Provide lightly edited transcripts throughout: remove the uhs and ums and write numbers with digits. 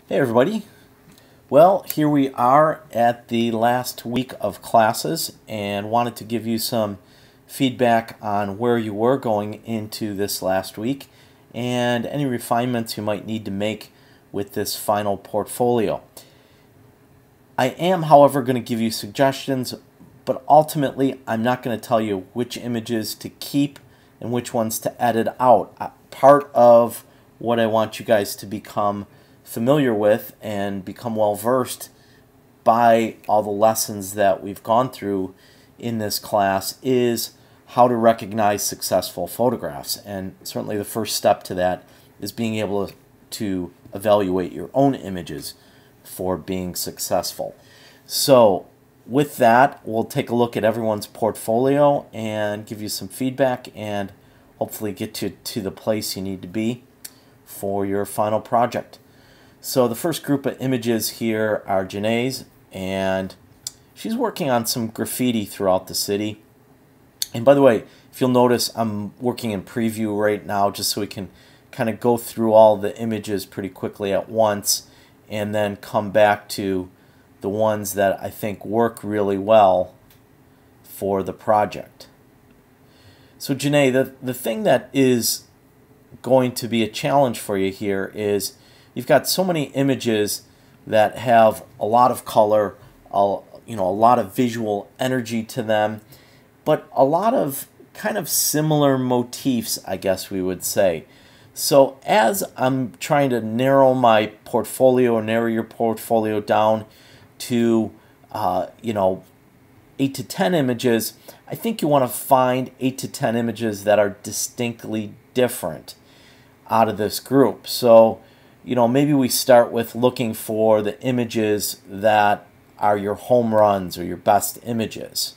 Hey everybody. Well, here we are at the last week of classes and wanted to give you some feedback on where you were going into this last week and any refinements you might need to make with this final portfolio. I am, however, going to give you suggestions, but ultimately I'm not going to tell you which images to keep and which ones to edit out. Part of what I want you guys to become familiar with and become well versed by all the lessons that we've gone through in this class is how to recognize successful photographs. And certainly the first step to that is being able to evaluate your own images for being successful. So with that, we'll take a look at everyone's portfolio and give you some feedback and hopefully get you to the place you need to be for your final project. So the first group of images here are Janae's, and she's working on some graffiti throughout the city. And by the way, if you'll notice, I'm working in preview right now just so we can kind of go through all the images pretty quickly at once and then come back to the ones that I think work really well for the project. So Janae, the thing that is going to be a challenge for you here is you've got so many images that have a lot of color, a lot of visual energy to them, but a lot of kind of similar motifs, I guess we would say. So as I'm trying to narrow my portfolio or narrow your portfolio down to 8 to 10 images, I think you want to find 8 to 10 images that are distinctly different out of this group. So maybe we start with looking for the images that are your home runs or your best images.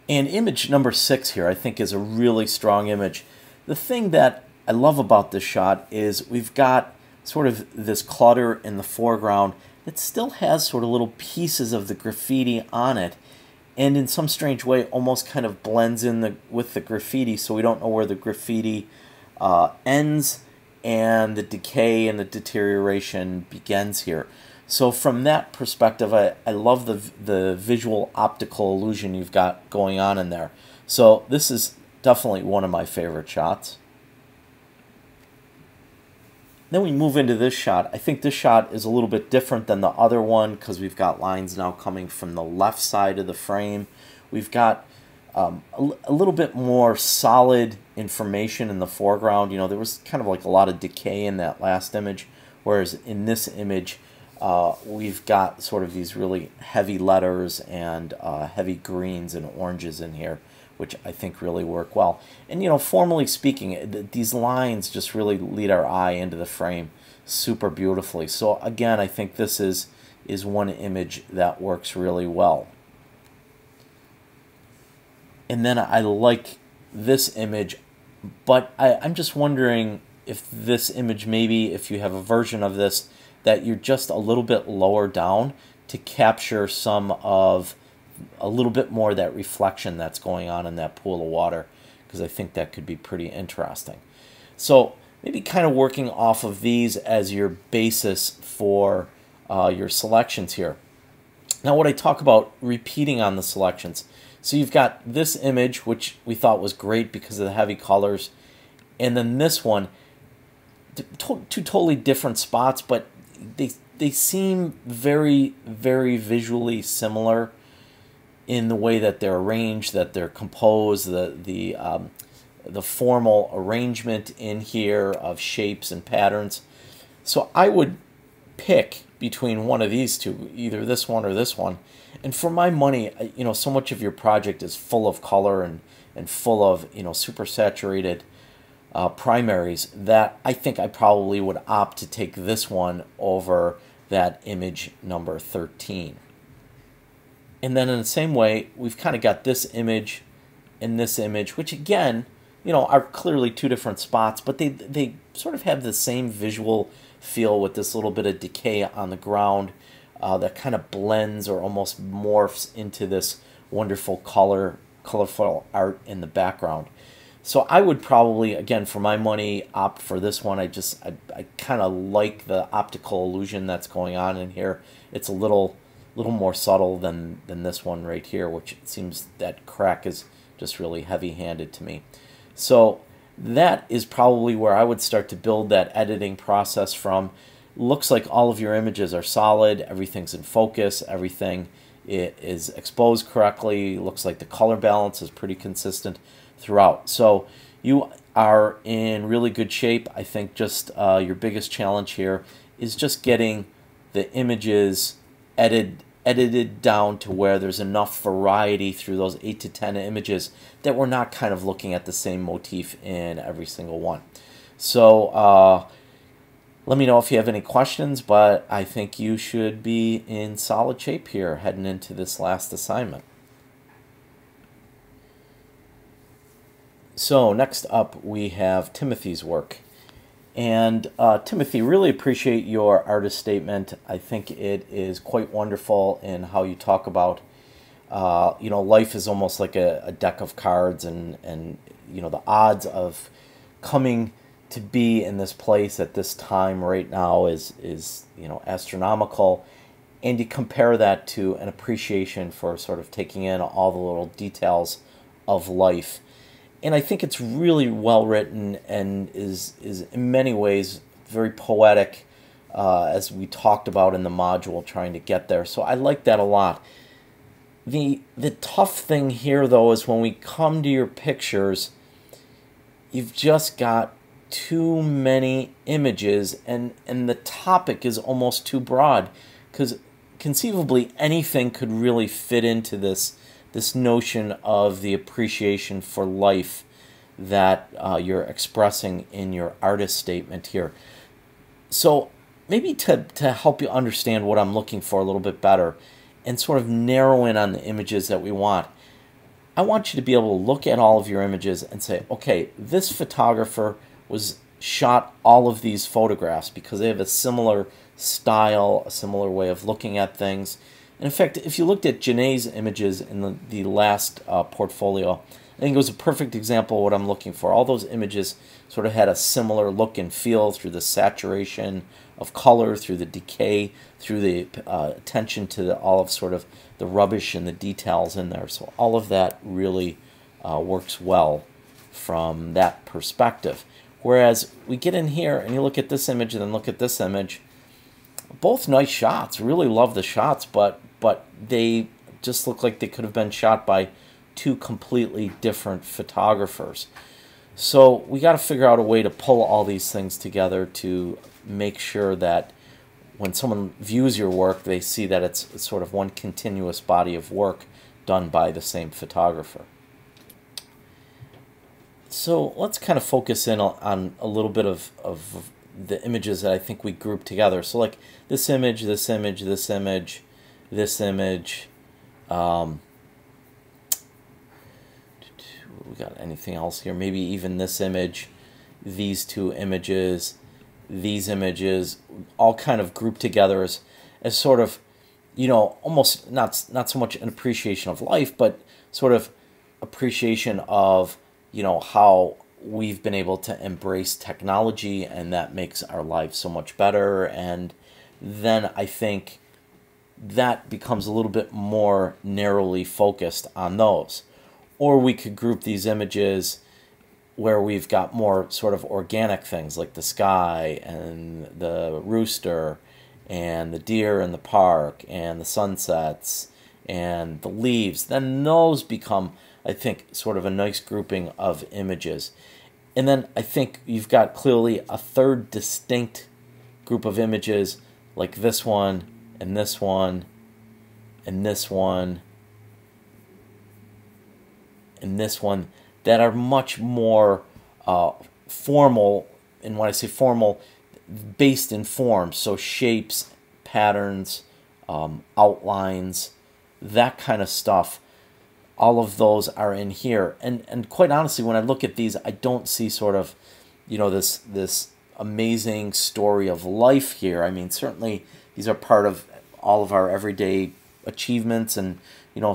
And image number 6 here, I think, is a really strong image. The thing that I love about this shot is we've got sort of this clutter in the foreground that still has sort of little pieces of the graffiti on it, and in some strange way almost kind of blends in with the graffiti, so we don't know where the graffiti ends and the decay and the deterioration begins here. So from that perspective, I love the visual optical illusion you've got going on in there. So this is definitely one of my favorite shots. Then we move into this shot. I think this shot is a little bit different than the other one because we've got lines now coming from the left side of the frame. We've got a little bit more solid information in the foreground. There was kind of like a lot of decay in that last image, whereas in this image we've got sort of these really heavy letters and heavy greens and oranges in here, which I think really work well. And formally speaking, these lines just really lead our eye into the frame super beautifully. So again, I think this is one image that works really well. And then I like this image, but I'm just wondering if this image, maybe if you have a version of this, that you're just a little bit lower down to capture a little bit more of that reflection that's going on in that pool of water, because I think that could be pretty interesting. So maybe kind of working off of these as your basis for your selections here. Now what I talk about repeating on the selections. So you've got this image, which we thought was great because of the heavy colors, and then this one, two totally different spots, but they seem very, very visually similar in the way that they're arranged, that they're composed, the formal arrangement in here of shapes and patterns. So I would pick between one of these two, either this one or this one. And for my money, so much of your project is full of color and full of super saturated primaries that I think I probably would opt to take this one over that image number 13. And then in the same way, we've kind of got this image and this image, which again, are clearly two different spots, but they sort of have the same visual feel with this little bit of decay on the ground that kind of blends or almost morphs into this wonderful colorful art in the background. So I would probably, again, for my money, opt for this one. I kind of like the optical illusion that's going on in here. It's a little more subtle than this one right here, which it seems that crack is just really heavy-handed to me. So that is probably where I would start to build that editing process from. Looks like all of your images are solid, everything's in focus, everything is exposed correctly, looks like the color balance is pretty consistent throughout. So you are in really good shape. I think just your biggest challenge here is just getting the images edited down to where there's enough variety through those 8 to 10 images that we're not kind of looking at the same motif in every single one. So let me know if you have any questions, but I think you should be in solid shape here heading into this last assignment. So next up we have Timothy's work. And Timothy, really appreciate your artist statement. I think it is quite wonderful in how you talk about, life is almost like a deck of cards, and the odds of coming to be in this place at this time right now is astronomical. And you compare that to an appreciation for sort of taking in all the little details of life. And I think it's really well written and is in many ways very poetic, as we talked about in the module trying to get there. So I like that a lot. The tough thing here, though, is when we come to your pictures, you've just got too many images, and the topic is almost too broad, because conceivably anything could really fit into this notion of the appreciation for life that you're expressing in your artist statement here. So maybe to help you understand what I'm looking for a little bit better and sort of narrow in on the images that we want, I want you to be able to look at all of your images and say, okay, this photographer shot all of these photographs because they have a similar style, a similar way of looking at things. And in fact, if you looked at Janae's images in the last portfolio, I think it was a perfect example of what I'm looking for. All those images sort of had a similar look and feel through the saturation of color, through the decay, through the attention to all of sort of the rubbish and the details in there. So all of that really works well from that perspective. Whereas we get in here and you look at this image and then look at this image, both nice shots, really love the shots, but they just look like they could have been shot by two completely different photographers. So we got to figure out a way to pull all these things together to make sure that when someone views your work, they see that it's sort of one continuous body of work done by the same photographer. So let's kind of focus in on a little bit of the images that I think we grouped together. So like this image, this image, this image, this image. We got anything else here? Maybe even this image, these two images, these images, all kind of grouped together as sort of, almost not so much an appreciation of life, but sort of appreciation of, how we've been able to embrace technology, and that makes our lives so much better. And then I think that becomes a little bit more narrowly focused on those. Or we could group these images where we've got more sort of organic things like the sky and the rooster and the deer in the park and the sunsets and the leaves. Then those become, I think, sort of a nice grouping of images. And then I think you've got clearly a third distinct group of images like this one and this one and this one and this one that are much more formal, and when I say formal, based in form, so shapes, patterns, outlines, that kind of stuff. All of those are in here, and quite honestly, when I look at these, I don't see sort of, this amazing story of life here. I mean, certainly these are part of all of our everyday achievements and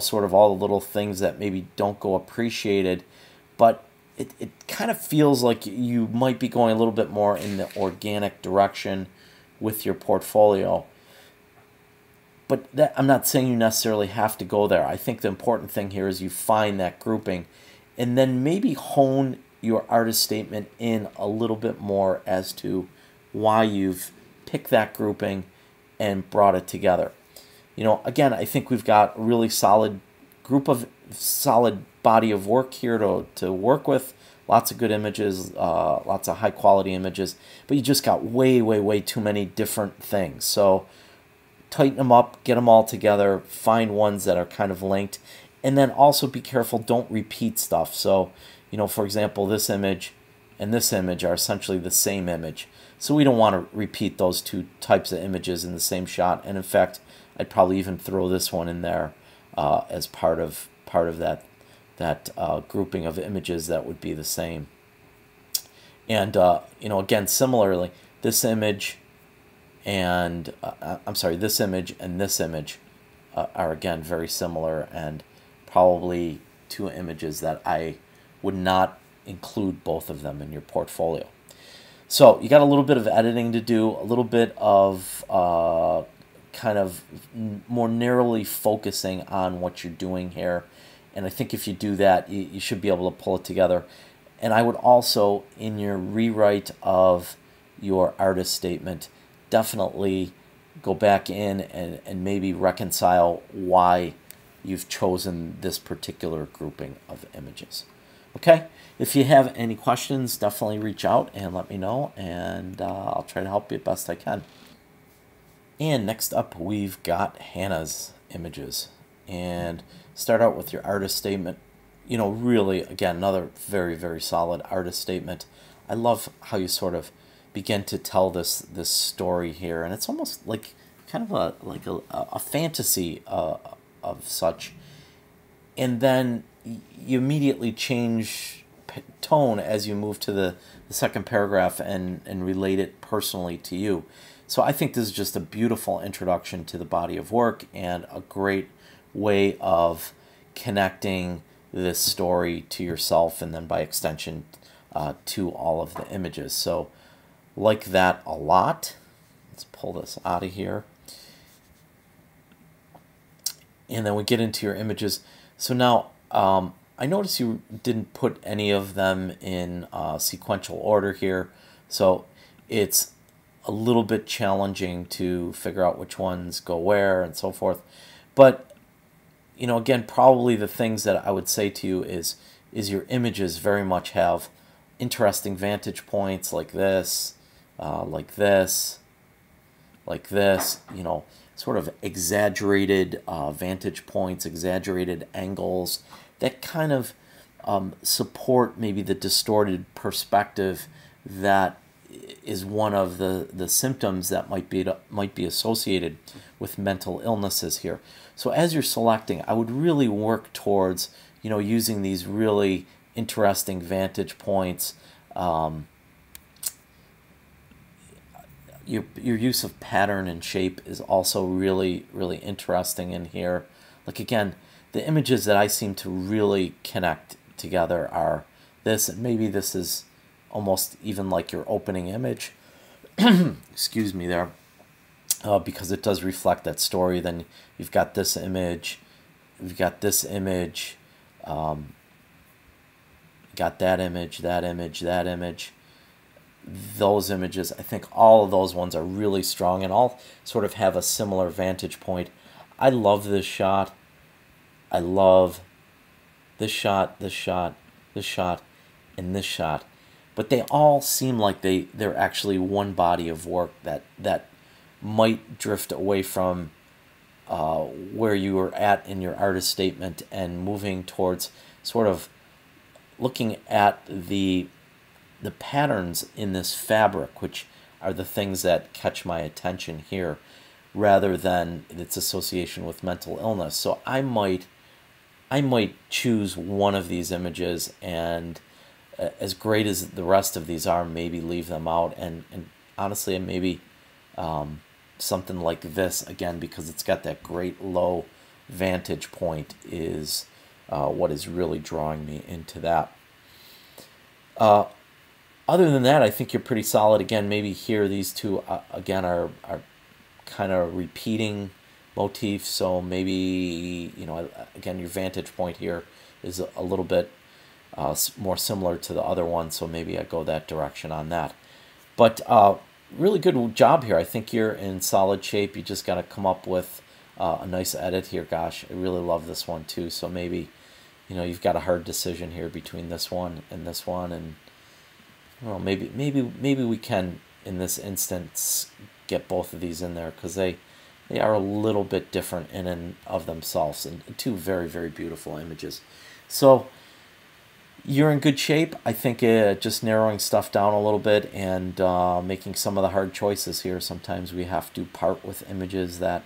sort of all the little things that maybe don't go appreciated, but it kind of feels like you might be going a little bit more in the organic direction with your portfolio. But that, I'm not saying you necessarily have to go there. I think the important thing here is you find that grouping and then maybe hone your artist statement in a little bit more as to why you've picked that grouping and brought it together. You know, again, I think we've got a really solid solid body of work here to work with. Lots of good images, lots of high quality images, but you just got way too many different things. So tighten them up, get them all together, find ones that are kind of linked, and then also be careful, don't repeat stuff. So, you know, for example, this image and this image are essentially the same image. So we don't want to repeat those two types of images in the same shot. And in fact, I'd probably even throw this one in there as part of that grouping of images that would be the same. And you know, again, similarly, this image and I'm sorry, this image and this image are again very similar, and probably two images that I would not include both of them in your portfolio. So you got a little bit of editing to do, a little bit of kind of more narrowly focusing on what you're doing here. And I think if you do that, you should be able to pull it together. And I would also, in your rewrite of your artist statement, definitely go back in and maybe reconcile why you've chosen this particular grouping of images. Okay, if you have any questions, definitely reach out and let me know, and I'll try to help you best I can. And next up, we've got Hannah's images. And start out with your artist statement. You know, really, again, another very solid artist statement. I love how you sort of begin to tell this story here, and it's almost like kind of a fantasy of such. And then you immediately change tone as you move to the second paragraph and relate it personally to you. So I think this is just a beautiful introduction to the body of work and a great way of connecting this story to yourself and then by extension to all of the images. So like that a lot. Let's pull this out of here. And then we get into your images. So now I notice you didn't put any of them in sequential order here. So it's a little bit challenging to figure out which ones go where and so forth. But, you know, again, probably the things that I would say to you is your images very much have interesting vantage points like this, like this, you know, sort of exaggerated vantage points, exaggerated angles that kind of support maybe the distorted perspective that is one of the symptoms that might be associated with mental illnesses here. So as you're selecting, I would really work towards, you know, using these really interesting vantage points. Your use of pattern and shape is also really interesting in here. Like again, the images that I seem to really connect together are this, and maybe this is almost even like your opening image. Excuse me there. Because it does reflect that story. Then you've got this image, you've got this image, got that image, that image, that image. Those images, I think all of those ones are really strong and all sort of have a similar vantage point. I love this shot. I love this shot, this shot, this shot, and this shot. But they all seem like they're actually one body of work that might drift away from where you were at in your artist statement and moving towards sort of looking at the patterns in this fabric, which are the things that catch my attention here, rather than its association with mental illness. So I might choose one of these images, and as great as the rest of these are, maybe leave them out, and honestly, maybe something like this, again, because it's got that great low vantage point, is what is really drawing me into that. Other than that, I think you're pretty solid. Again, maybe here these two again are kind of repeating motifs. So maybe, again, your vantage point here is a little bit more similar to the other one. So maybe I go that direction on that. But really good job here. I think you're in solid shape. You just got to come up with a nice edit here. Gosh, I really love this one too. So maybe, you've got a hard decision here between this one, and well, maybe we can in this instance get both of these in there, because they are a little bit different in and of themselves, and two very, very beautiful images. So you're in good shape. I think just narrowing stuff down a little bit and making some of the hard choices here. Sometimes we have to part with images that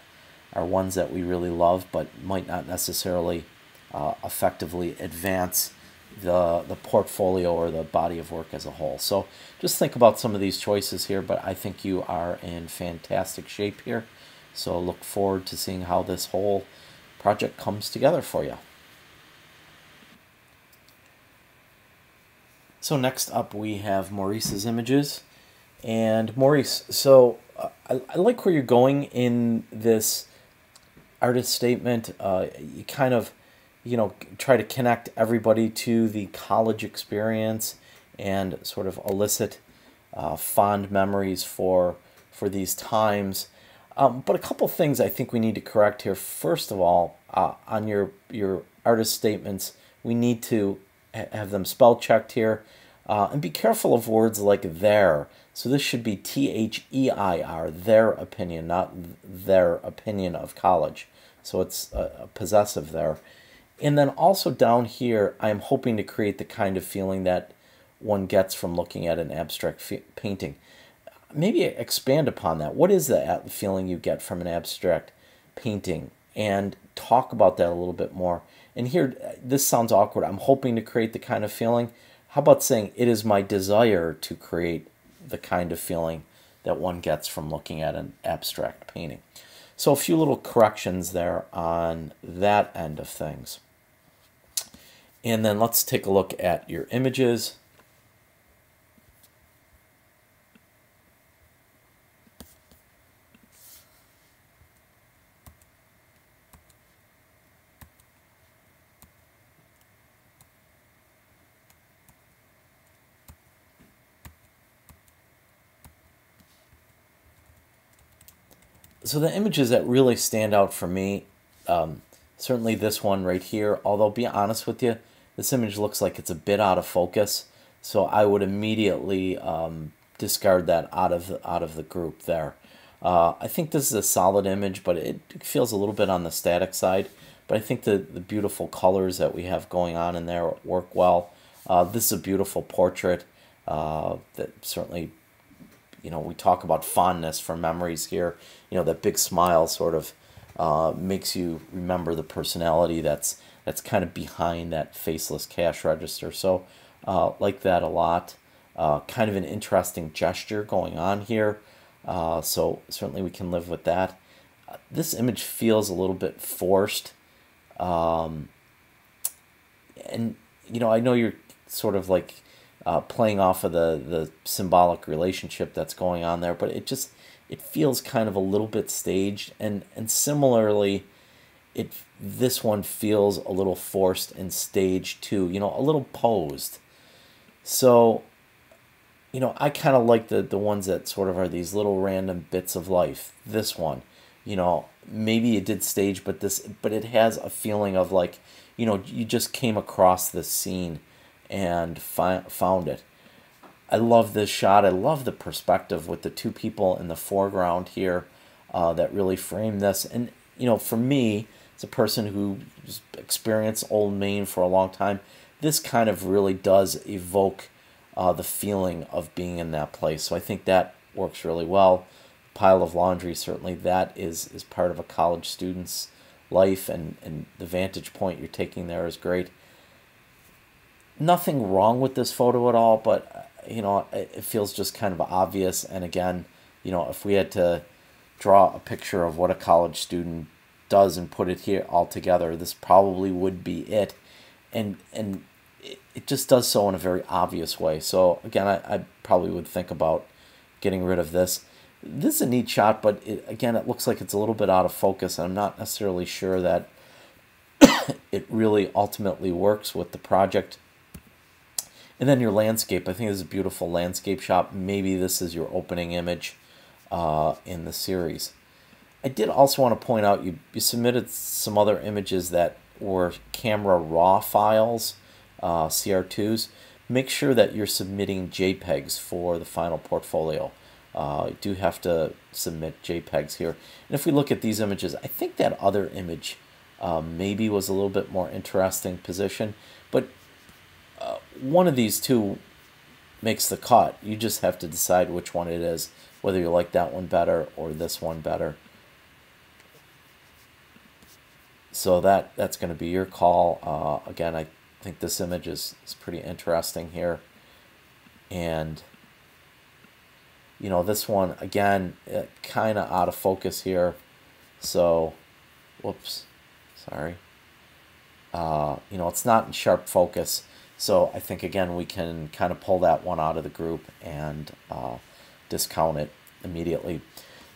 are ones that we really love, but might not necessarily effectively advance the portfolio or the body of work as a whole. So just think about some of these choices here, but I think you are in fantastic shape here. So look forward to seeing how this whole project comes together for you. So next up we have Maurice's images. And Maurice, so I like where you're going in this artist statement. You kind of try to connect everybody to the college experience and sort of elicit fond memories for these times. But a couple things I think we need to correct here. First of all, on your artist statements, we need to have them spell checked here, and be careful of words like their. So this should be THEIR, their opinion, not their opinion of college. So it's a possessive there. And then also down here, I'm hoping to create the kind of feeling that one gets from looking at an abstract painting. Maybe expand upon that. What is the feeling you get from an abstract painting? And talk about that a little bit more. And here, this sounds awkward. I'm hoping to create the kind of feeling. How about saying it is my desire to create the kind of feeling that one gets from looking at an abstract painting? So a few little corrections there on that end of things. And then let's take a look at your images. So the images that really stand out for me, certainly this one right here, although be honest with you, this image looks like it's a bit out of focus, so I would immediately discard that out of the group there. I think this is a solid image, but it feels a little bit on the static side, but I think the beautiful colors that we have going on in there work well. This is a beautiful portrait that certainly, we talk about fondness for memories here. That big smile sort of makes you remember the personality that's kind of behind that faceless cash register. So like that a lot. Kind of an interesting gesture going on here. So certainly we can live with that. This image feels a little bit forced. And, I know you're sort of like playing off of the symbolic relationship that's going on there, but it feels kind of a little bit staged, and similarly, this one feels a little forced and staged too, a little posed. So, I kind of like the ones that sort of are these little random bits of life. This one, maybe it did stage, but it has a feeling of like, you just came across this scene and found it. I love this shot. I love the perspective with the two people in the foreground here that really frame this. And, for me, as a person who's experienced Old Main for a long time, this kind of really does evoke the feeling of being in that place. So I think that works really well. Pile of laundry, certainly that is part of a college student's life, and the vantage point you're taking there is great. Nothing wrong with this photo at all, but it feels just kind of obvious. And again, if we had to draw a picture of what a college student does and put it here all together, this probably would be it. And it just does so in a very obvious way. So again, I probably would think about getting rid of this. This is a neat shot, but again, it looks like it's a little bit out of focus. I'm not necessarily sure that it really ultimately works with the project. And then your landscape. I think this is a beautiful landscape shot. Maybe this is your opening image in the series. I did also want to point out you submitted some other images that were camera raw files, CR2s. Make sure that you're submitting JPEGs for the final portfolio. You do have to submit JPEGs here. And if we look at these images, I think that other image maybe was a little bit more interesting position, but one of these two makes the cut. You just have to decide which one it is, whether you like that one better or this one better. So that's going to be your call. Again, I think this image is pretty interesting here. And, you know, this one, again, kind of out of focus here. So, whoops, sorry. You know, it's not in sharp focus. So I think, again, we can kind of pull that one out of the group and discount it immediately.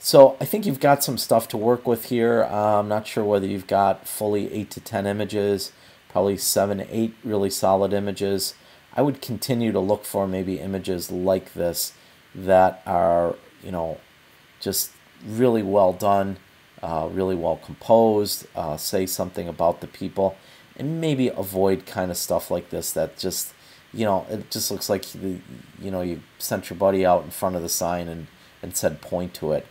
So I think you've got some stuff to work with here. I'm not sure whether you've got fully 8 to 10 images, probably 7 to 8 really solid images. I would continue to look for maybe images like this that are, you know, just really well done, really well composed, say something about the people, and maybe avoid kind of stuff like this that just, you know, it just looks like, you know, you sent your buddy out in front of the sign and said point to it.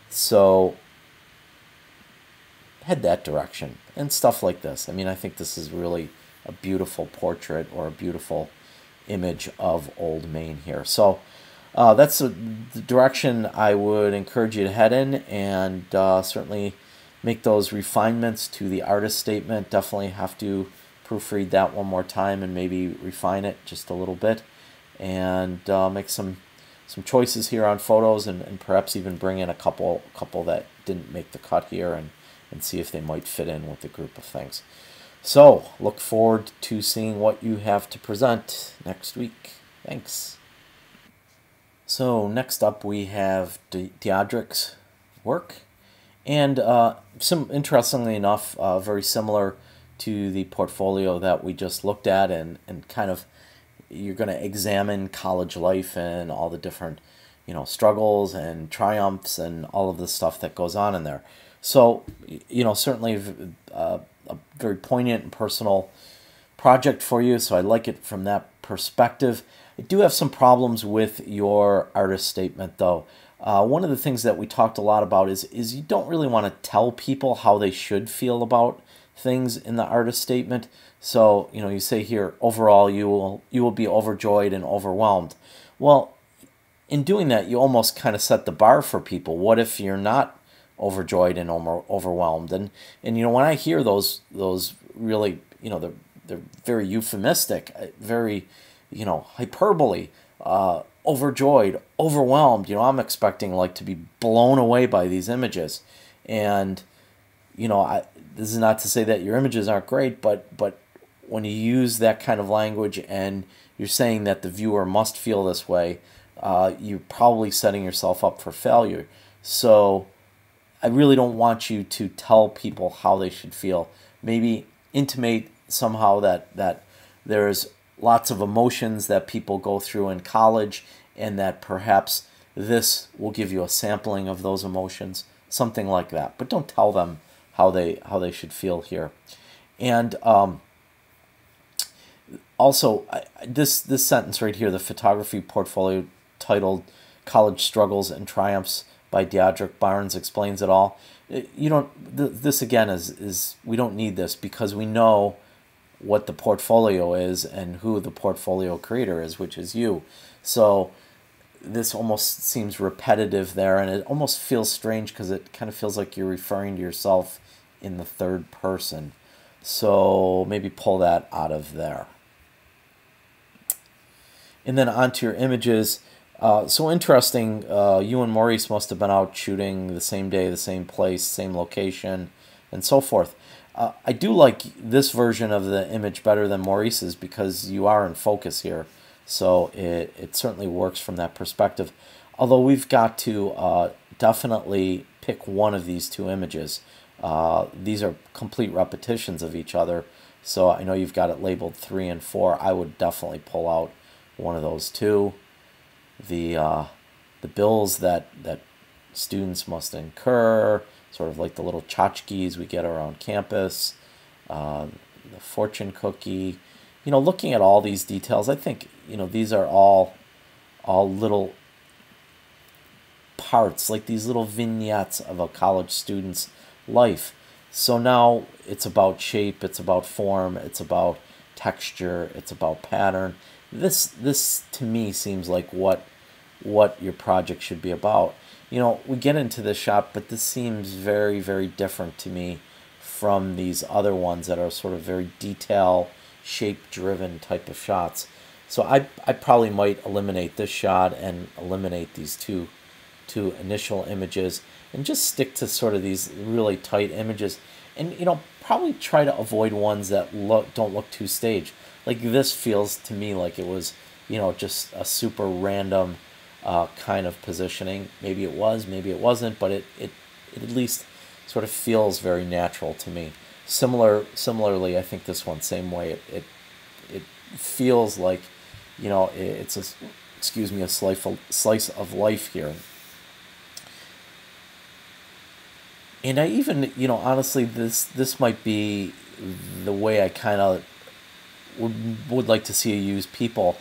So head that direction and stuff like this. I mean, I think this is really a beautiful portrait or a beautiful image of Old Main here. So that's the direction I would encourage you to head in, and certainly make those refinements to the artist statement. Definitely have to proofread that one more time and maybe refine it just a little bit, and make some choices here on photos, and perhaps even bring in a couple that didn't make the cut here, and see if they might fit in with the group of things. So look forward to seeing what you have to present next week. Thanks. So next up we have Deodric's work, and interestingly enough, very similar to the portfolio that we just looked at, and kind of you're going to examine college life and all the different, you know, struggles and triumphs and all of the stuff that goes on in there. So, you know, certainly a very poignant and personal project for you, so I like it from that perspective. I do have some problems with your artist statement, though. One of the things that we talked a lot about is you don't really want to tell people how they should feel about things in the artist statement. So, you know, you say here, overall, you will be overjoyed and overwhelmed. Well, in doing that, you almost kind of set the bar for people. What if you're not overjoyed and overwhelmed? And you know, when I hear those really, you know, they're very euphemistic, very, you know, hyperbole, overjoyed, overwhelmed. You know, I'm expecting like to be blown away by these images, and you know, this is not to say that your images aren't great, but when you use that kind of language and you're saying that the viewer must feel this way, you're probably setting yourself up for failure. So I really don't want you to tell people how they should feel. Maybe intimate somehow that there's lots of emotions that people go through in college, and that perhaps this will give you a sampling of those emotions, something like that. But don't tell them how they should feel here. And also, this sentence right here, the photography portfolio titled "College Struggles and Triumphs" by Deodric Barnes explains it all. You don't. This again is we don't need this, because we know what the portfolio is and who the portfolio creator is, which is you. So this almost seems repetitive there, and it almost feels strange because it kind of feels like you're referring to yourself in the third person. So maybe pull that out of there. And then onto your images. So interesting, you and Maurice must have been out shooting the same day, the same place, same location, and so forth. I do like this version of the image better than Maurice's because you are in focus here. So it certainly works from that perspective. Although we've got to definitely pick one of these two images. These are complete repetitions of each other. So I know you've got it labeled 3 and 4. I would definitely pull out one of those two. The bills that students must incur, sort of like the little tchotchkes we get around campus, the fortune cookie. You know, looking at all these details, I think, you know, these are all little parts, like these little vignettes of a college student's life. So now it's about shape, it's about form, it's about texture, it's about pattern. This to me seems like what your project should be about. You know, we get into this shot, but this seems very, very different to me from these other ones that are sort of very detail, shape-driven type of shots. So I probably might eliminate this shot and eliminate these two initial images and just stick to sort of these really tight images. And, you know, probably try to avoid ones that don't look too staged. Like this feels to me like it was, you know, just a super random kind of positioning. Maybe it was, maybe it wasn't, but it at least sort of feels very natural to me. Similarly, I think this one, same way. It feels like, you know, it's a, excuse me, a slice of life here. And I even, you know, honestly, this might be the way I kind of would like to see you use people.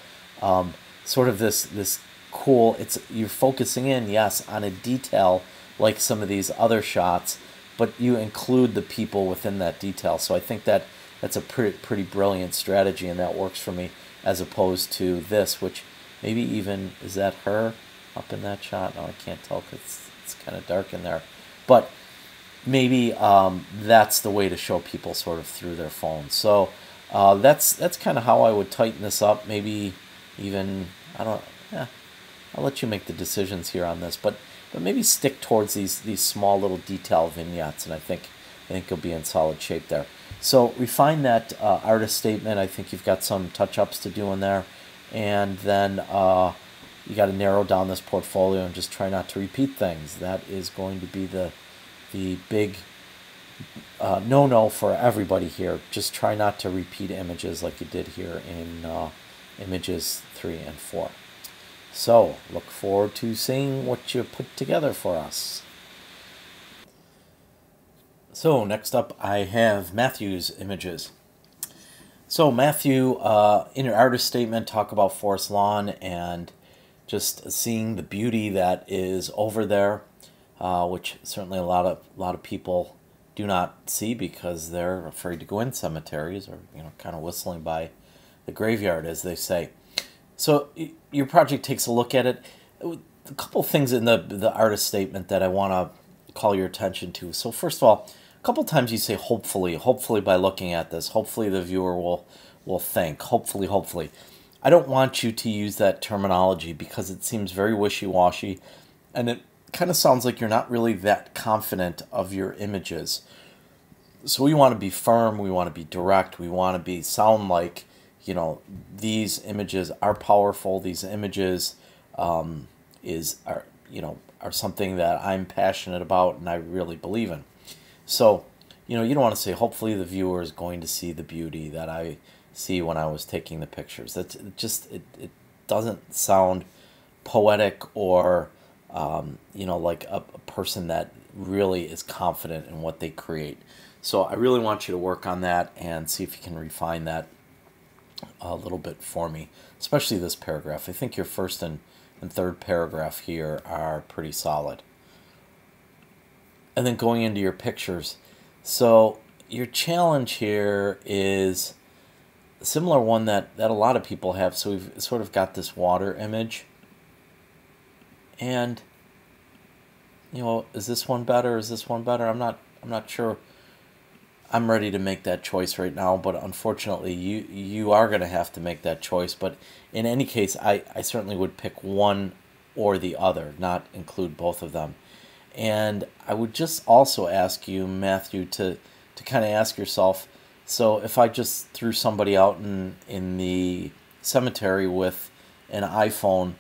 Sort of this cool, you're focusing in, yes, on a detail like some of these other shots, but you include the people within that detail. So I think that's a pretty brilliant strategy, and that works for me, as opposed to this, which maybe even, is that her up in that shot? No, I can't tell because it's kind of dark in there. But maybe that's the way to show people sort of through their phones. So that's kind of how I would tighten this up. Maybe even, I'll let you make the decisions here on this, but maybe stick towards these small little detail vignettes, and I think you'll be in solid shape there. So refine that artist statement. I think you've got some touch-ups to do in there, and then you got to narrow down this portfolio and just try not to repeat things. That is going to be the big no-no for everybody here. Just try not to repeat images like you did here in images 3 and 4. So look forward to seeing what you put together for us. So next up I have Matthew's images. So Matthew, in your artist statement, talk about Forest Lawn and just seeing the beauty that is over there, which certainly a lot of people do not see because they're afraid to go in cemeteries, or, you know, kind of whistling by the graveyard, as they say. So your project takes a look at it. A couple things in the artist statement that I want to call your attention to. So first of all, a couple times you say hopefully by looking at this, hopefully the viewer will think, hopefully. I don't want you to use that terminology because it seems very wishy-washy, and it kind of sounds like you're not really that confident of your images. So we want to be firm, we want to be direct, we want to sound like, you know, these images are powerful, these images are something that I'm passionate about and I really believe in. So, you know, you don't want to say hopefully the viewer is going to see the beauty that I see when I was taking the pictures. That's just, it doesn't sound poetic or you know, like a person that really is confident in what they create. So I really want you to work on that and see if you can refine that a little bit for me, especially this paragraph. I think your first and third paragraph here are pretty solid. And then going into your pictures. So your challenge here is a similar one that a lot of people have. So we've sort of got this water image. And, you know, is this one better? Is this one better? I'm not sure I'm ready to make that choice right now, but unfortunately you are going to have to make that choice. But in any case, I certainly would pick one or the other, not include both of them. And I would just also ask you, Matthew, to to kind of ask yourself, so if I just threw somebody out in the cemetery with an iPhone,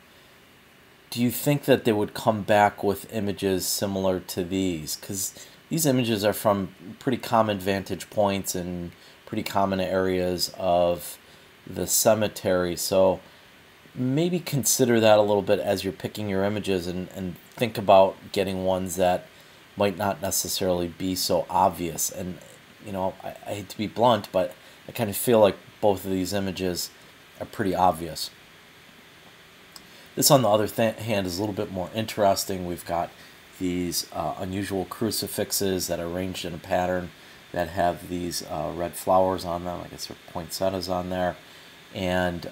do you think that they would come back with images similar to these? Because these images are from pretty common vantage points and pretty common areas of the cemetery. So maybe consider that a little bit as you're picking your images, and think about getting ones that might not necessarily be so obvious. And, I hate to be blunt, but I kind of feel like both of these images are pretty obvious. This, on the other hand, is a little bit more interesting. We've got these unusual crucifixes that are arranged in a pattern that have these red flowers on them. I guess they're poinsettias on there. And,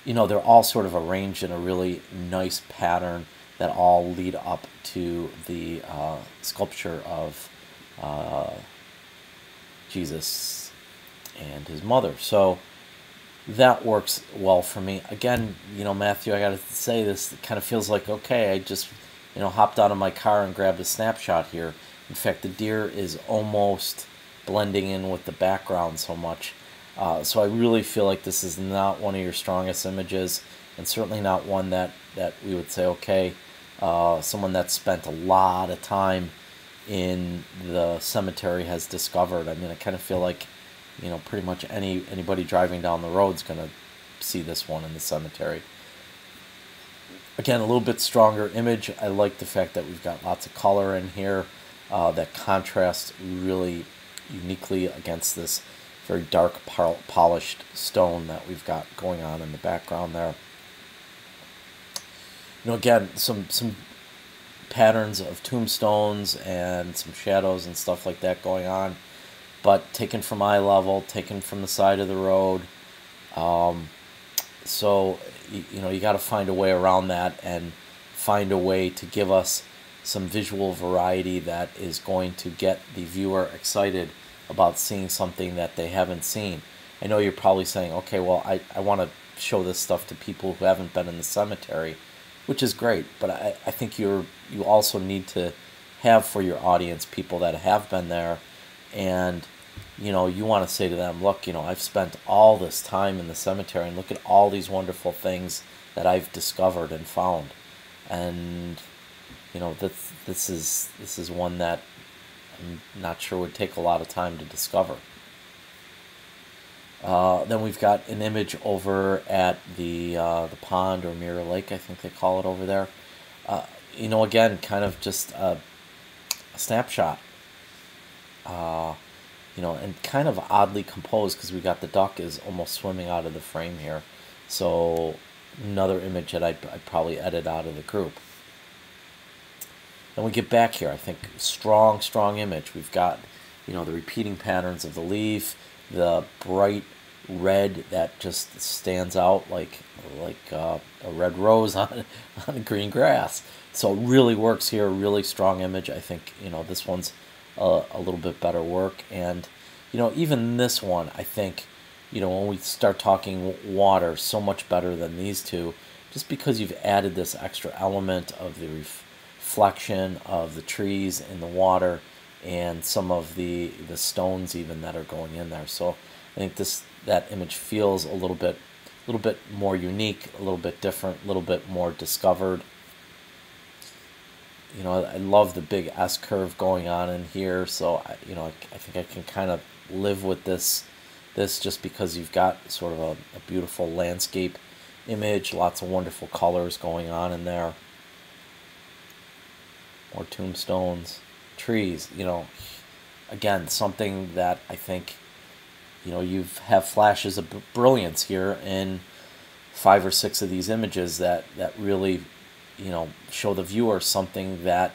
they're all sort of arranged in a really nice pattern that all lead up to the sculpture of Jesus and his mother. So that works well for me. Again, Matthew, I got to say, this kind of feels like, okay, I just, hopped out of my car and grabbed a snapshot here. In fact, the deer is almost blending in with the background so much. So I really feel like this is not one of your strongest images, and certainly not one that we would say, okay, someone that spent a lot of time in the cemetery has discovered. I mean, I kind of feel like, pretty much anybody driving down the road is going to see this one in the cemetery. Again, a little bit stronger image. I like the fact that we've got lots of color in here that contrasts really uniquely against this very dark polished stone that we've got going on in the background there. Again, some patterns of tombstones and some shadows and stuff like that going on, but taken from eye level, taken from the side of the road. So you got to find a way around that and find a way to give us some visual variety that is going to get the viewer excited about seeing something that they haven't seen. I know you're probably saying, okay, well, I want to show this stuff to people who haven't been in the cemetery, which is great, but I think you also need to have for your audience people that have been there, and you want to say to them, look, I've spent all this time in the cemetery, and look at all these wonderful things that I've discovered and found. And this is one that I'm not sure would take a lot of time to discover. Then we've got an image over at the pond, or Mirror Lake, I think they call it over there. Again, kind of just a snapshot. And kind of oddly composed, because we got the duck is almost swimming out of the frame here. So another image that I'd probably edit out of the group. Then we get back here, I think strong image. We've got, the repeating patterns of the leaf, the bright red that just stands out like a red rose on green grass. So it really works here, really strong image. I think, this one's a little bit better work. And, even this one, I think, when we start talking water, so much better than these two, just because you've added this extra element of the reflection of the trees in the water and some of the stones even that are going in there. So I think that image feels a little bit more unique, a little bit different, a little bit more discovered. I love the big S curve going on in here, so I think I can kind of live with this just because you've got sort of a beautiful landscape image, lots of wonderful colors going on in there. More tombstones, trees, again, something that I think, you have flashes of brilliance here in 5 or 6 of these images that really, show the viewer something that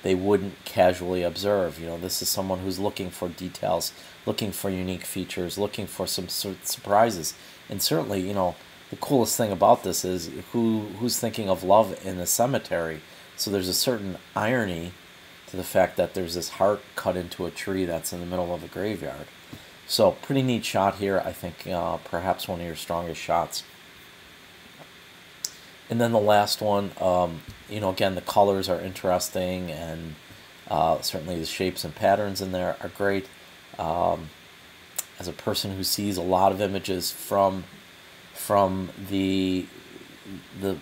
they wouldn't casually observe. This is someone who's looking for details, looking for unique features, looking for some surprises. And certainly, the coolest thing about this is who's thinking of love in a cemetery. So there's a certain irony to the fact that there's this heart cut into a tree that's in the middle of a graveyard. So pretty neat shot here. I think perhaps one of your strongest shots. And then the last one, again, the colors are interesting, and certainly the shapes and patterns in there are great. As a person who sees a lot of images from the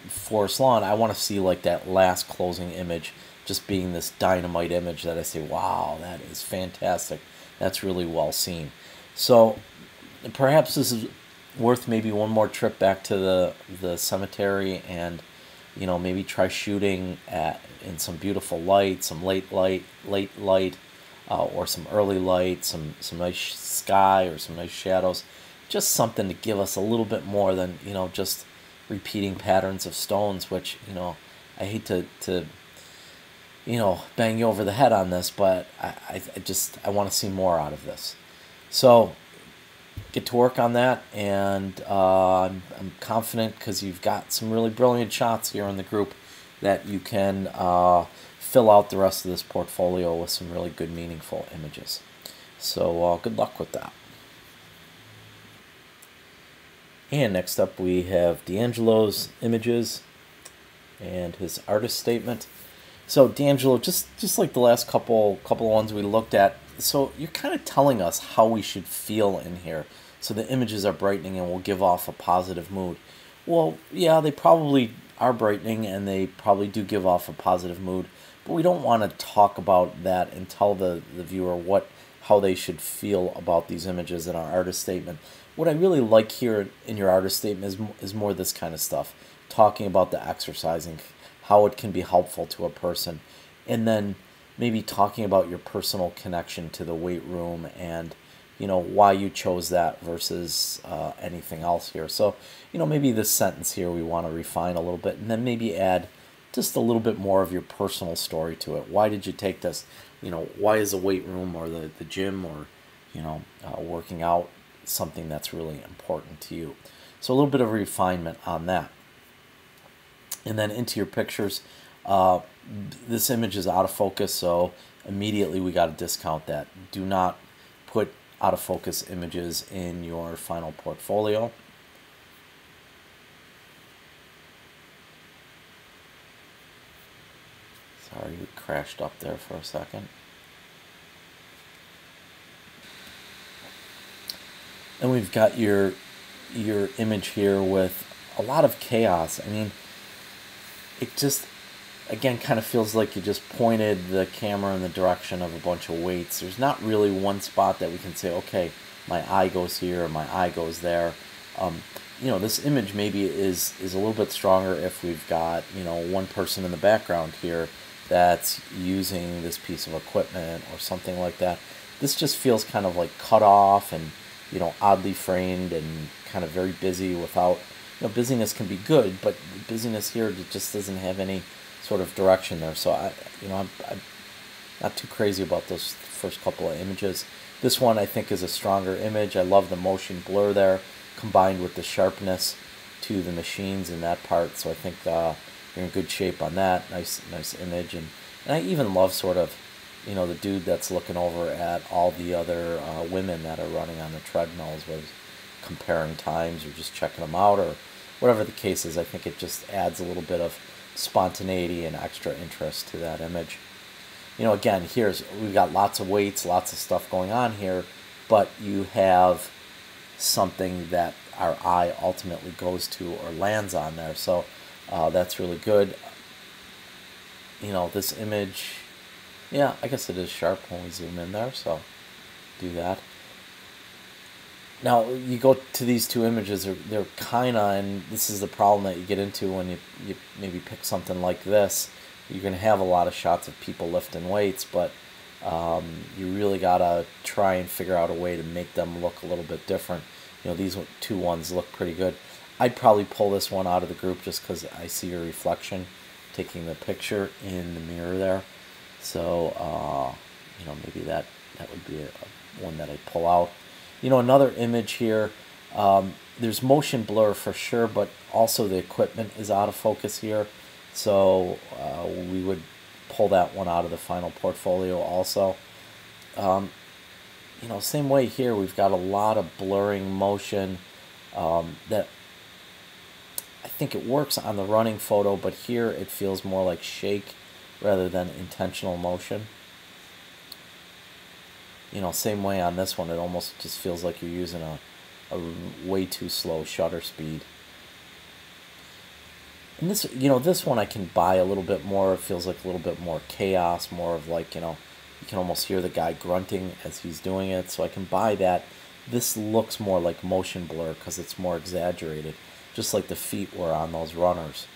forest lawn, I want to see like that last closing image just being this dynamite image that I say, wow, that is fantastic. That's really well seen. So perhaps this is worth maybe one more trip back to the cemetery, and maybe try shooting in some beautiful light, some late light, or some early light, some nice sky or some nice shadows. Just something to give us a little bit more than just repeating patterns of stones, which I hate to bang you over the head on this, but I want to see more out of this. So get to work on that, and I'm confident, because you've got some really brilliant shots here in the group, that you can fill out the rest of this portfolio with some really good, meaningful images. So good luck with that. And next up we have D'Angelo's images and his artist statement. So D'Angelo, just like the last couple ones we looked at, so you're kind of telling us how we should feel in here. So the images are brightening and will give off a positive mood. Well, yeah, they probably are brightening and they probably do give off a positive mood, but we don't want to talk about that and tell the viewer how they should feel about these images in our artist statement. What I really like here in your artist statement is more this kind of stuff, talking about the exercising, how it can be helpful to a person, and then maybe talking about your personal connection to the weight room and why you chose that versus anything else here. So maybe this sentence here we want to refine a little bit, and then maybe add just a little bit more of your personal story to it. Why did you take this? Why is the weight room or the gym or working out something that's really important to you? So a little bit of refinement on that. And then into your pictures, this image is out of focus, so immediately we got to discount that. Do not put out of focus images in your final portfolio. Sorry, we crashed up there for a second. And we've got your image here with a lot of chaos. I mean, it just, again, kind of feels like you just pointed the camera in the direction of a bunch of weights. There's not really one spot that we can say, okay, my eye goes here or my eye goes there. This image maybe is a little bit stronger if we've got, one person in the background here that's using this piece of equipment or something like that. This just feels kind of like cut off and, oddly framed and kind of very busy without, busyness can be good, but busyness here just doesn't have any sort of direction there. So I'm not too crazy about those first couple of images. This one I think is a stronger image. I love the motion blur there combined with the sharpness to the machines in that part. So I think you're in good shape on that. Nice image, and I even love sort of the dude that's looking over at all the other women that are running on the treadmills, whether comparing times or just checking them out or whatever the case is. I think it just adds a little bit of spontaneity and extra interest to that image. Again, we've got lots of weights, lots of stuff going on here, but you have something that our eye ultimately goes to or lands on there. So that's really good. This image, yeah, I guess it is sharp when we zoom in there, so do that. Now, you go to these two images, they're kind of, and this is the problem that you get into when you maybe pick something like this. You're going to have a lot of shots of people lifting weights, but you really got to try and figure out a way to make them look a little bit different. These two ones look pretty good. I'd probably pull this one out of the group just because I see your reflection taking the picture in the mirror there. So, maybe that would be one that I'd pull out. Another image here, there's motion blur for sure, but also the equipment is out of focus here. So we would pull that one out of the final portfolio also. Same way here, we've got a lot of blurring motion that I think it works on the running photo, but here it feels more like shake rather than intentional motion. same way on this one. It almost just feels like you're using a way too slow shutter speed. And this one I can buy a little bit more. It feels like a little bit more chaos, more of like, you can almost hear the guy grunting as he's doing it. So I can buy that. This looks more like motion blur because it's more exaggerated, just like the feet were on those runners.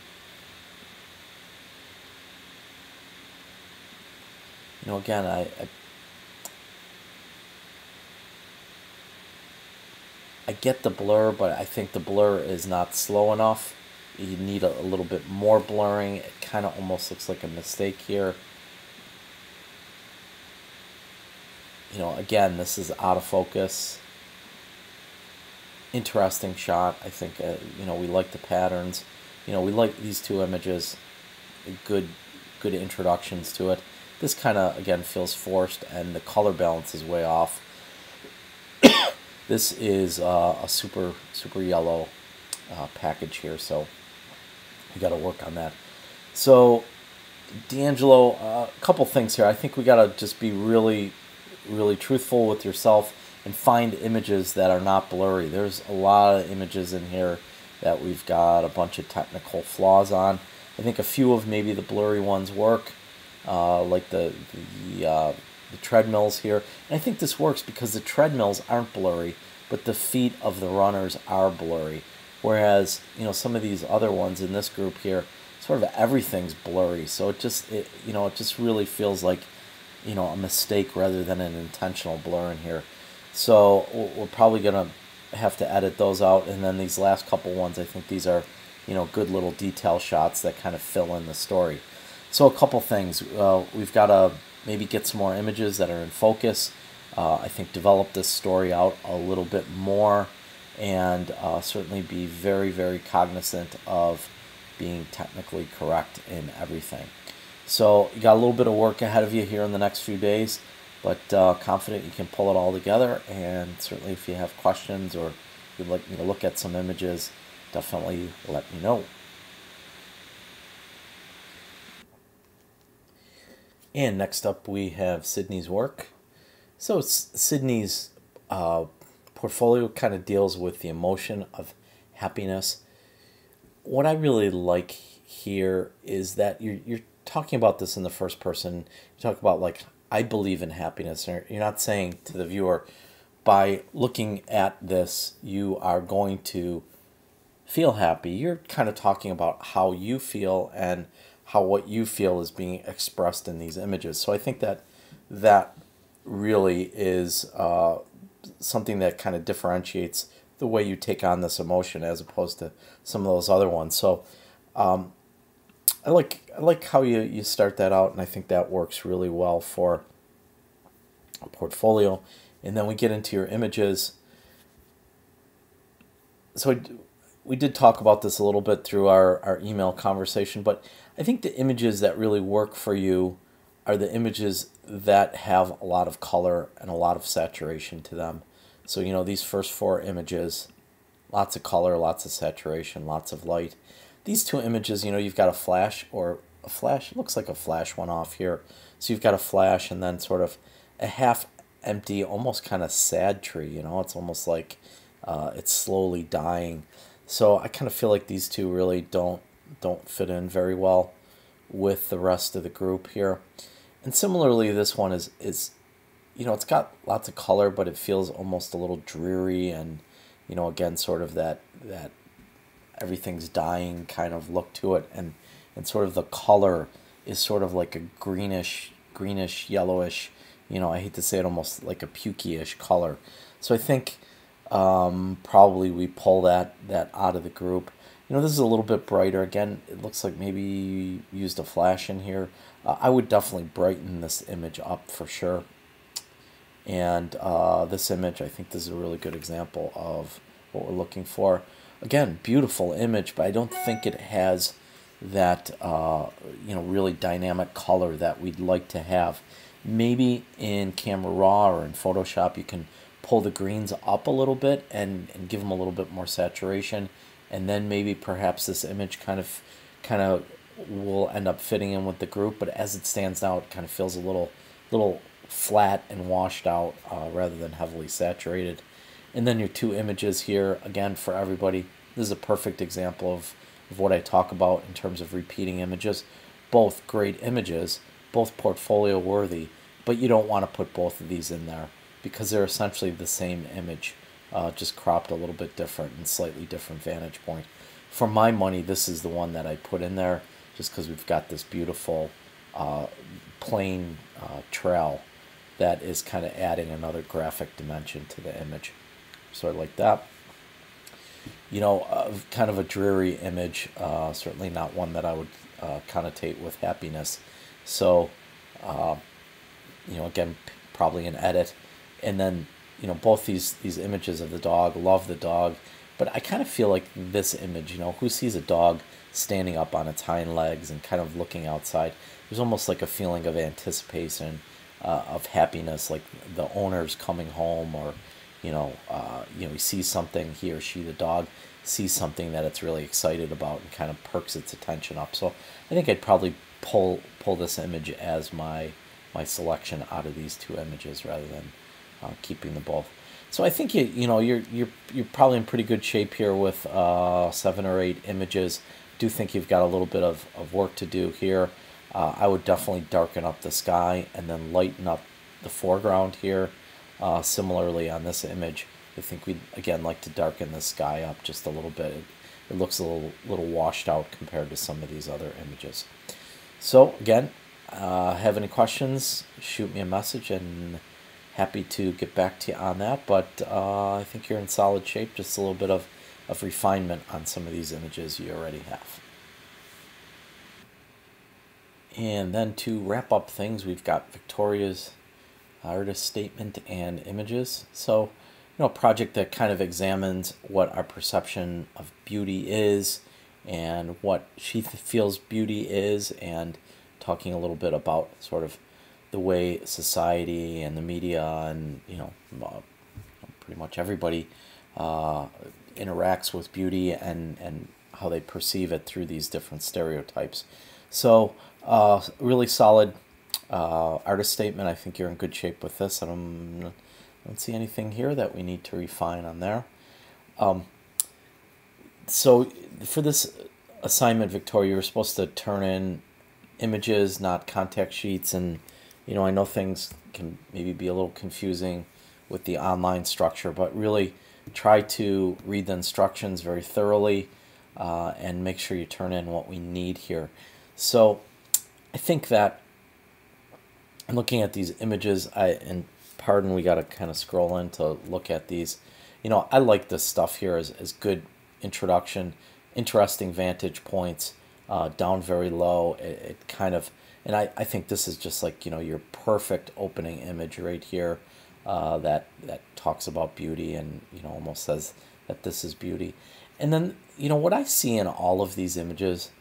Again, I get the blur, but I think the blur is not slow enough. You need a little bit more blurring. It kind of almost looks like a mistake here. Again, this is out of focus. Interesting shot. I think, we like the patterns. We like these two images. Good introductions to it. This kind of, again, feels forced, and the color balance is way off. This is a super yellow package here, so we got to work on that. So D'Angelo, a couple things here. I think we got to just be really truthful with yourself and find images that are not blurry. There's a lot of images in here that we've got a bunch of technical flaws on. I think a few of maybe the blurry ones work, like the treadmills here. And I think this works because the treadmills aren't blurry, but the feet of the runners are blurry. Whereas, some of these other ones in this group here, sort of everything's blurry. So it just really feels like, a mistake rather than an intentional blur in here. So we're probably going to have to edit those out. And then these last couple ones, I think these are, good little detail shots that kind of fill in the story. So a couple things. We've got to maybe get some more images that are in focus. I think develop this story out a little bit more, and certainly be very cognizant of being technically correct in everything. So you got a little bit of work ahead of you here in the next few days, but confident you can pull it all together. And certainly if you have questions or you'd like me to look at some images, definitely let me know. And next up we have Sydney's work. So Sydney's portfolio kind of deals with the emotion of happiness. What I really like here is that you're talking about this in the first person. You talk about, like, I believe in happiness. You're not saying to the viewer, by looking at this, you are going to feel happy. You're kind of talking about how you feel and how what you feel is being expressed in these images. So I think that really is something that kind of differentiates the way you take on this emotion as opposed to some of those other ones. So I like how you start that out, and I think that works really well for a portfolio. And then we get into your images. So we did talk about this a little bit through our email conversation, but I think the images that really work for you are the images that have a lot of color and a lot of saturation to them. So, these first four images, lots of color, lots of saturation, lots of light. These two images, you've got a flash, it looks like a flash went off here. So you've got a flash and then sort of a half empty, almost kind of sad tree, it's almost like it's slowly dying. So I kind of feel like these two really don't fit in very well with the rest of the group here. And similarly, this one is it's got lots of color, but it feels almost a little dreary, and again, sort of that everything's dying kind of look to it, and sort of the color is sort of like a greenish yellowish, I hate to say it, almost like a pukey-ish color. So I think probably we pull that out of the group. This is a little bit brighter. Again, it looks like maybe you used a flash in here. I would definitely brighten this image up for sure. And this image, I think this is a really good example of what we're looking for. Again, beautiful image, but I don't think it has that really dynamic color that we'd like to have. Maybe in Camera Raw or in Photoshop you can pull the greens up a little bit and give them a little bit more saturation, and then maybe perhaps this image kind of will end up fitting in with the group. But as it stands now, it kind of feels a little flat and washed out rather than heavily saturated. And then your two images here, again, for everybody, this is a perfect example of what I talk about in terms of repeating images. Both great images, both portfolio worthy, but you don't want to put both of these in there because they're essentially the same image, just cropped a little bit different and slightly different vantage point. For my money, this is the one that I put in there just because we've got this beautiful plain trail that is kind of adding another graphic dimension to the image. So I like that. You know, kind of a dreary image, certainly not one that I would connotate with happiness. So, you know, again, probably an edit. And then, you know, both these images of the dog, love the dog. But I kind of feel like this image, you know, who sees a dog standing up on its hind legs and kind of looking outside? There's almost like a feeling of anticipation, of happiness, like the owner's coming home, or you know, he sees something, he or she, the dog, sees something that it's really excited about and kind of perks its attention up. So I think I'd probably pull this image as my selection out of these two images rather than keeping them both. So I think you're probably in pretty good shape here with 7 or 8 images. Do think you've got a little bit of work to do here. I would definitely darken up the sky and then lighten up the foreground here. Similarly on this image, I think we'd again like to darken the sky up just a little bit. It looks a little washed out compared to some of these other images. So again, have any questions, shoot me a message and happy to get back to you on that. But I think you're in solid shape, just a little bit of refinement on some of these images you already have. And then to wrap up things, we've got Victoria's artist statement and images. So, you know, a project that kind of examines what our perception of beauty is and what she feels beauty is, and talking a little bit about sort of the way society and the media and, you know, pretty much everybody interacts with beauty and how they perceive it through these different stereotypes. So really solid artist statement. I think you're in good shape with this. I don't see anything here that we need to refine on there. So for this assignment, Victoria, you were supposed to turn in images, not contact sheets. And, you know, I know things can maybe be a little confusing with the online structure, but really try to read the instructions very thoroughly and make sure you turn in what we need here. So I think that looking at these images, and pardon, we got to kind of scroll in to look at these. You know, I like this stuff here as good introduction, interesting vantage points, down very low. It kind of, and I think this is just like, you know, your perfect opening image right here that talks about beauty and, you know, almost says that this is beauty. And then, you know, what I see in all of these images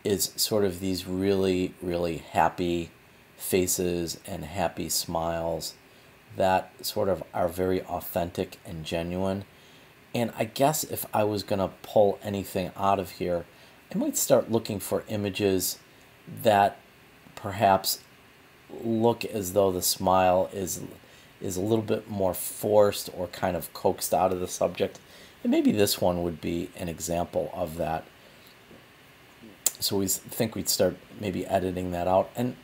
is sort of these really, really happy faces and happy smiles that sort of are very authentic and genuine. And I guess if I was going to pull anything out of here, I might start looking for images that perhaps look as though the smile is a little bit more forced or kind of coaxed out of the subject. And maybe this one would be an example of that. So we think we'd start maybe editing that out. And,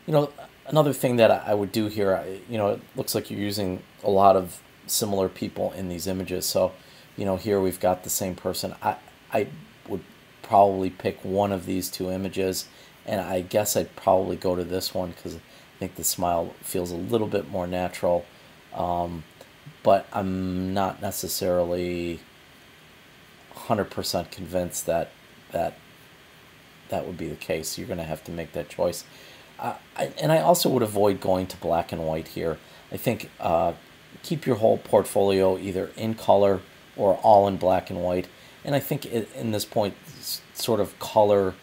you know, another thing that I would do here, you know, it looks like you're using a lot of similar people in these images. So, you know, here we've got the same person. I would probably pick one of these two images, and I guess I'd probably go to this one because I think the smile feels a little bit more natural. But I'm not necessarily 100% convinced that would be the case. You're going to have to make that choice. And I also would avoid going to black and white here. I think keep your whole portfolio either in color or all in black and white. And I think in this point, sort of color,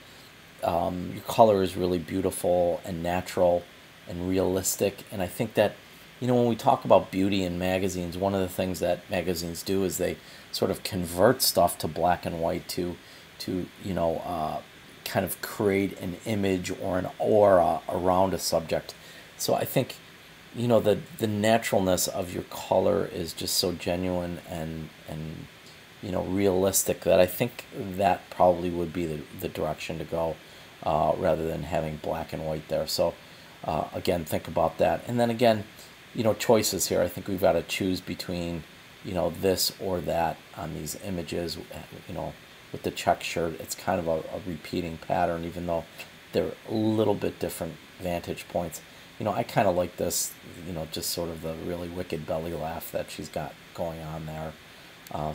your color is really beautiful and natural and realistic. And I think that, you know, when we talk about beauty in magazines, one of the things that magazines do is they sort of convert stuff to black and white to you know, kind of create an image or an aura around a subject. So I think, you know, the naturalness of your color is just so genuine and you know, realistic, that I think that probably would be the direction to go, rather than having black and white there. So again, think about that. And then again, you know, choices here. I think we've got to choose between, you know, this or that on these images. You know, with the check shirt, it's kind of a repeating pattern, even though they're a little bit different vantage points. You know, I kind of like this, you know, just sort of the really wicked belly laugh that she's got going on there.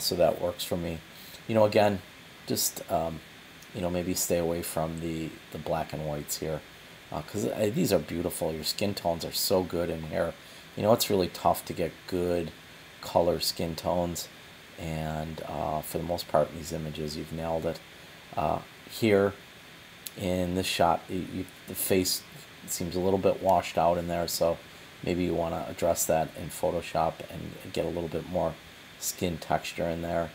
So that works for me. You know, again, just, you know, maybe stay away from the black and whites here, because these are beautiful. Your skin tones are so good in here. You know, it's really tough to get good color skin tones, and for the most part in these images, you've nailed it. Here in this shot, the face seems a little bit washed out in there, so maybe you want to address that in Photoshop and get a little bit more skin texture in there.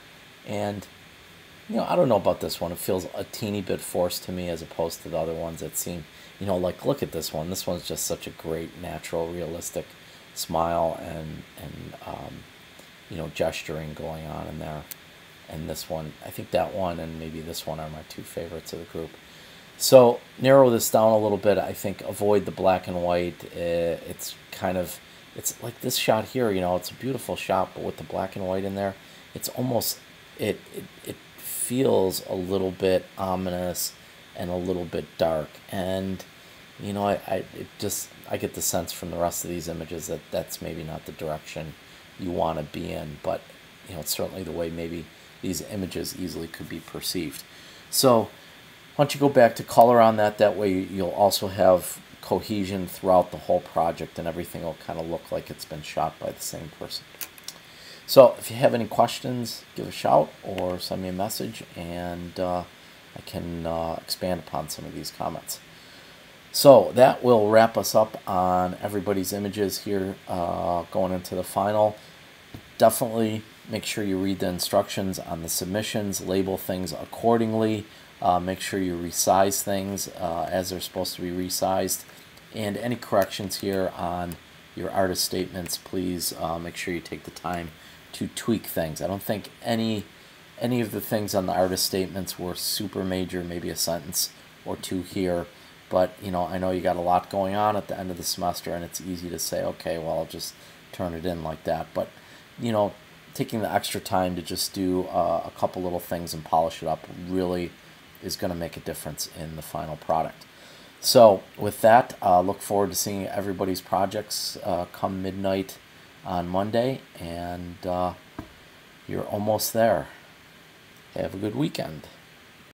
And you know, I don't know about this one. It feels a teeny bit forced to me, as opposed to the other ones that seem, you know, like, look at this one. This one's just such a great, natural, realistic smile and you know, gesturing going on in there. And this one, I think that one and maybe this one are my two favorites of the group. So narrow this down a little bit. I think avoid the black and white. It's kind of, it's like this shot here, you know, it's a beautiful shot, but with the black and white in there, it's almost, it feels a little bit ominous and a little bit dark. And you know, I get the sense from the rest of these images that that's maybe not the direction you want to be in, but you know, it's certainly the way maybe these images easily could be perceived. So why don't you go back to color on that? That way you'll also have cohesion throughout the whole project, and everything will kind of look like it's been shot by the same person. So if you have any questions, give a shout or send me a message, and I can expand upon some of these comments. So that will wrap us up on everybody's images here, going into the final. Definitely make sure you read the instructions on the submissions, label things accordingly, make sure you resize things as they're supposed to be resized, and any corrections here on your artist statements, please make sure you take the time to tweak things. I don't think any of the things on the artist statements were super major, maybe a sentence or two here. But, you know, I know you got a lot going on at the end of the semester, and it's easy to say, okay, well, I'll just turn it in like that. But, you know, taking the extra time to just do a couple little things and polish it up really is going to make a difference in the final product. So with that, look forward to seeing everybody's projects come midnight on Monday, and you're almost there. Have a good weekend.